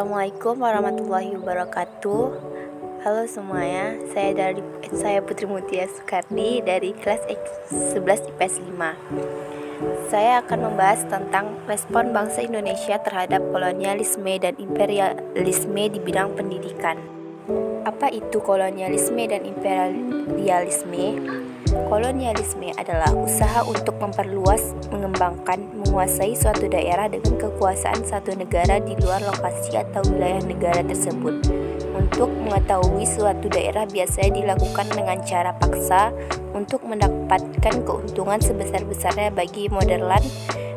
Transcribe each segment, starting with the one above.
Assalamualaikum warahmatullahi wabarakatuh. Halo semuanya, saya Putri Mutia Soekardi dari kelas 11 IPS 5. Saya akan membahas tentang respon bangsa Indonesia terhadap kolonialisme dan imperialisme di bidang pendidikan. Apa itu kolonialisme dan imperialisme? Kolonialisme adalah usaha untuk memperluas, mengembangkan, menguasai suatu daerah dengan kekuasaan satu negara di luar lokasi atau wilayah negara tersebut. Untuk mengetahui suatu daerah biasanya dilakukan dengan cara paksa untuk mendapatkan keuntungan sebesar-besarnya bagi motherland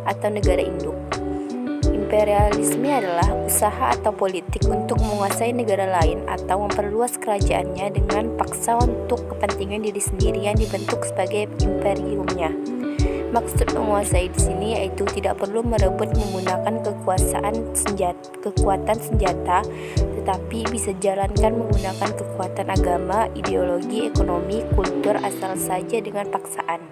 atau negara induk. Imperialisme adalah usaha atau politik untuk menguasai negara lain atau memperluas kerajaannya dengan paksa untuk kepentingan diri sendiri yang dibentuk sebagai imperiumnya. Maksud menguasai di sini yaitu tidak perlu merebut menggunakan kekuatan senjata, tetapi bisa jalankan menggunakan kekuatan agama, ideologi, ekonomi, kultur asal saja dengan paksaan.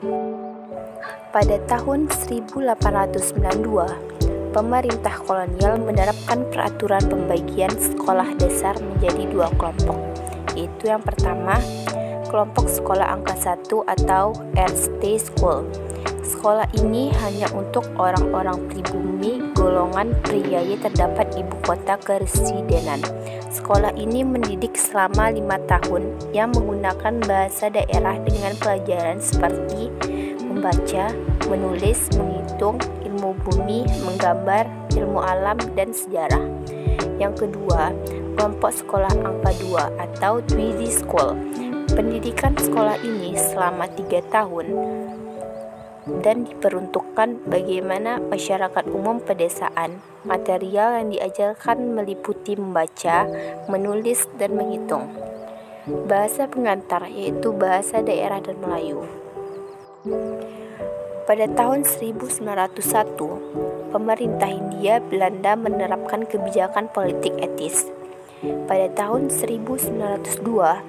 Pada tahun 1892, pemerintah kolonial menerapkan peraturan pembagian sekolah dasar menjadi dua kelompok, yaitu yang pertama, kelompok sekolah angka 1 atau Earthday School. Sekolah ini hanya untuk orang-orang pribumi golongan priayi terdapat ibu kota keresidenan. Sekolah ini mendidik selama 5 tahun yang menggunakan bahasa daerah dengan pelajaran seperti membaca, menulis, menghitung, ilmu bumi, menggambar, ilmu alam, dan sejarah. Yang kedua, kelompok sekolah angka 2 atau Tweedy School. Pendidikan sekolah ini selama 3 tahun dan diperuntukkan bagaimana masyarakat umum pedesaan. Material yang diajarkan meliputi membaca, menulis, dan menghitung. Bahasa pengantar yaitu bahasa daerah dan Melayu. Pada tahun 1901, pemerintah Hindia Belanda menerapkan kebijakan politik etis. Pada tahun 1902,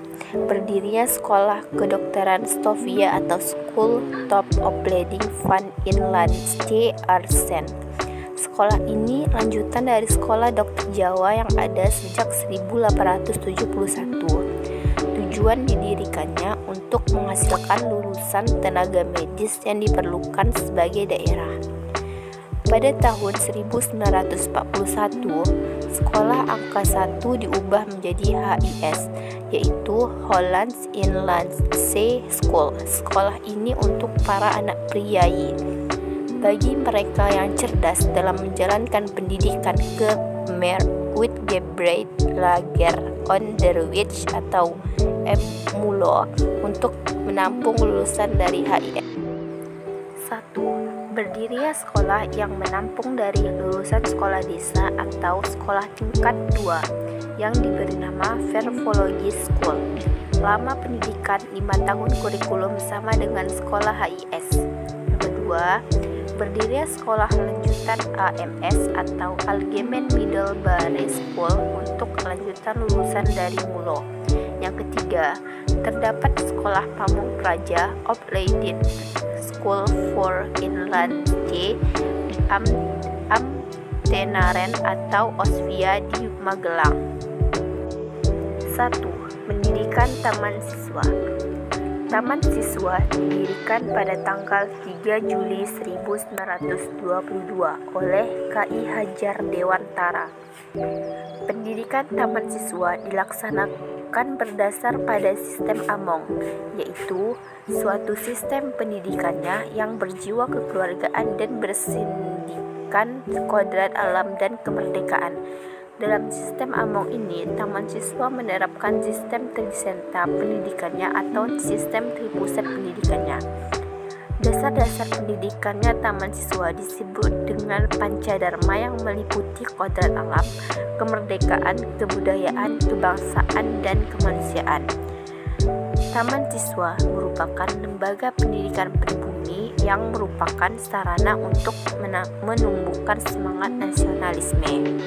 berdirinya Sekolah Kedokteran Stovia atau School Top Opleiding van Inlandse Artsen. Sekolah ini lanjutan dari Sekolah Dokter Jawa yang ada sejak 1871. Tujuan didirikannya untuk menghasilkan lulusan tenaga medis yang diperlukan sebagai daerah. Pada tahun 1941, Sekolah Angka 1 diubah menjadi HIS, yaitu Hollands Inlandse School. Sekolah ini untuk para anak priayi. Bagi mereka yang cerdas dalam menjalankan pendidikan ke Witgebreid Lager Onderwijs atau MULO untuk menampung lulusan dari HIS. 1. Berdirinya sekolah yang menampung dari lulusan sekolah desa atau sekolah tingkat 2 yang diberi nama Vervologhi School. Lama pendidikan 5 tahun, kurikulum sama dengan sekolah HIS. Yang kedua, berdirinya sekolah lanjutan AMS atau Algemeen Middelbare School untuk lanjutan lulusan dari MULO. Yang ketiga, terdapat sekolah pamung praja Opleiding School for Inlandse Ambtenaren atau OSVIA di Magelang. 1. Pendidikan Taman Siswa. Taman Siswa didirikan pada tanggal 3 Juli 1922 oleh KI Hajar Dewantara. Pendidikan Taman Siswa dilaksanakan berdasar pada sistem Among, yaitu suatu sistem pendidikannya yang berjiwa kekeluargaan dan bersindikan kodrat alam dan kemerdekaan. Dalam sistem Among ini, Taman Siswa menerapkan sistem trisenta pendidikannya atau sistem tripusat pendidikannya. Dasar-dasar pendidikannya Taman Siswa disebut dengan Pancadharma yang meliputi kodrat alam, kemerdekaan, kebudayaan, kebangsaan, dan kemanusiaan. Taman Siswa merupakan lembaga pendidikan pribumi yang merupakan sarana untuk menumbuhkan semangat nasionalisme.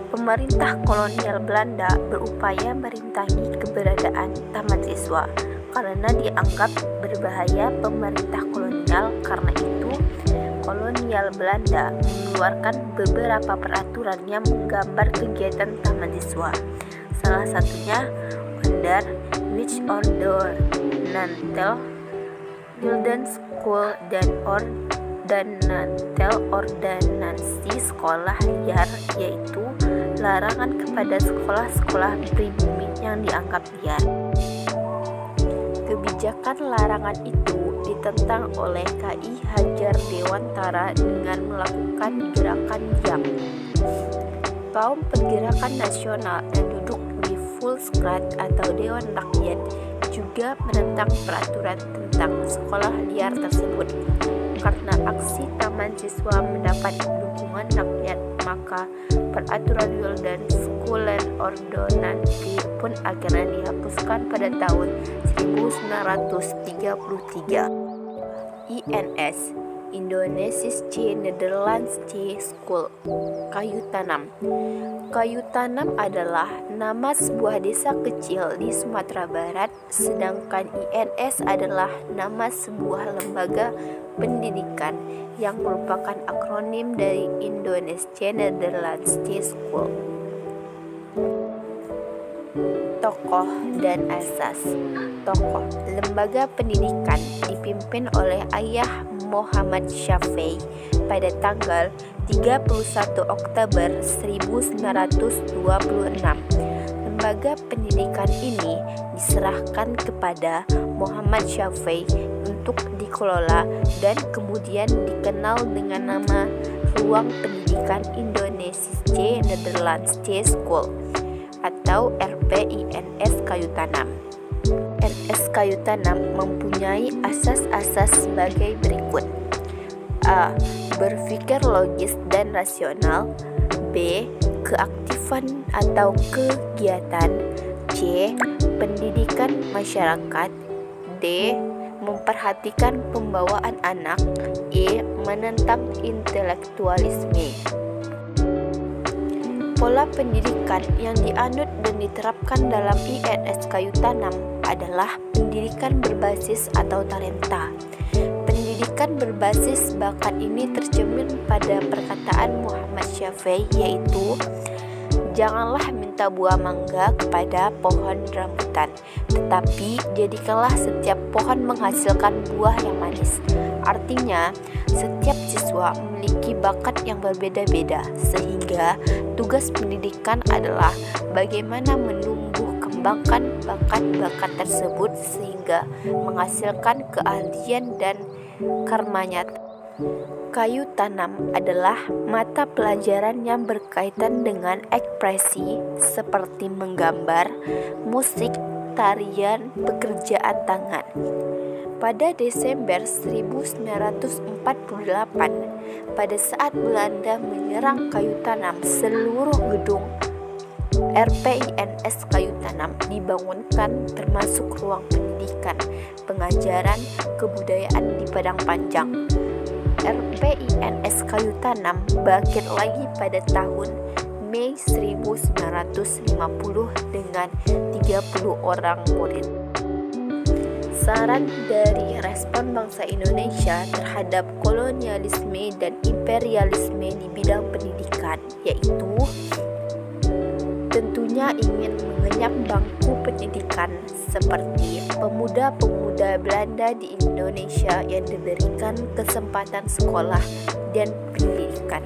Pemerintah kolonial Belanda berupaya merintangi keberadaan Taman Siswa karena dianggap berbahaya pemerintah kolonial. Karena itu, kolonial kolonial Belanda mengeluarkan beberapa peraturan yang menggambar kegiatan taman siswa. Salah satunya Under which Ordnantel School dan Ordonansi sekolah liar, yaitu larangan kepada sekolah-sekolah pribumi yang dianggap liar. Kebijakan larangan itu ditentang oleh KI Hajar Dewantara dengan melakukan gerakan diam. Kaum Pergerakan Nasional yang duduk di Volksraad atau Dewan Rakyat juga menentang peraturan tentang sekolah liar tersebut. Karena aksi taman siswa mendapat dukungan rakyat, maka peraturan Wilden Scholen Ordonansi pun akhirnya dihapuskan pada tahun 1933. INS Indonesische Nederlandsche School. Kayu Tanam. Kayu Tanam adalah nama sebuah desa kecil di Sumatera Barat, sedangkan INS adalah nama sebuah lembaga pendidikan yang merupakan akronim dari Indonesische Nederlandsche School. Tokoh dan asas. Tokoh lembaga pendidikan dipimpin oleh Ayah Muhammad Syafi'i pada tanggal 31 Oktober 1926. Lembaga pendidikan ini diserahkan kepada Muhammad Syafi'i untuk dikelola dan kemudian dikenal dengan nama Ruang Pendidikan Indonesische Nederlandsche School atau RPINS Kayu Tanam. NS Kayu Tanam mempunyai asas-asas sebagai berikut. A. Berpikir logis dan rasional. B. Keaktifan atau kegiatan. C. Pendidikan masyarakat. D. Memperhatikan pembawaan anak. E. Menentang intelektualisme. Pola pendidikan yang dianut dan diterapkan dalam INS Kayu Tanam adalah pendidikan berbasis atau talenta. Pendidikan berbasis bakat ini tercermin pada perkataan Muhammad Syafi'i, yaitu janganlah minta buah mangga kepada pohon rambutan, tetapi jadikanlah setiap pohon menghasilkan buah yang manis. Artinya, setiap siswa memiliki bakat yang berbeda-beda, sehingga tugas pendidikan adalah bagaimana menumbuh kembangkan bakat-bakat tersebut sehingga menghasilkan keahlian dan karma nyata. Kayu Tanam adalah mata pelajaran yang berkaitan dengan ekspresi seperti menggambar, musik, tarian, pekerjaan tangan. Pada Desember 1948, pada saat Belanda menyerang Kayu Tanam, seluruh gedung RPINS Kayu Tanam dibangunkan, termasuk ruang pendidikan, pengajaran, kebudayaan di Padang Panjang. RPINS Kayu Tanam bangkit lagi pada tahun Mei 1950 dengan 30 orang murid. Saran dari respon bangsa Indonesia terhadap kolonialisme dan imperialisme di bidang pendidikan, yaitu tentunya ingin mengenyam bangku pendidikan seperti pemuda-pemuda Belanda di Indonesia yang diberikan kesempatan sekolah dan pendidikan.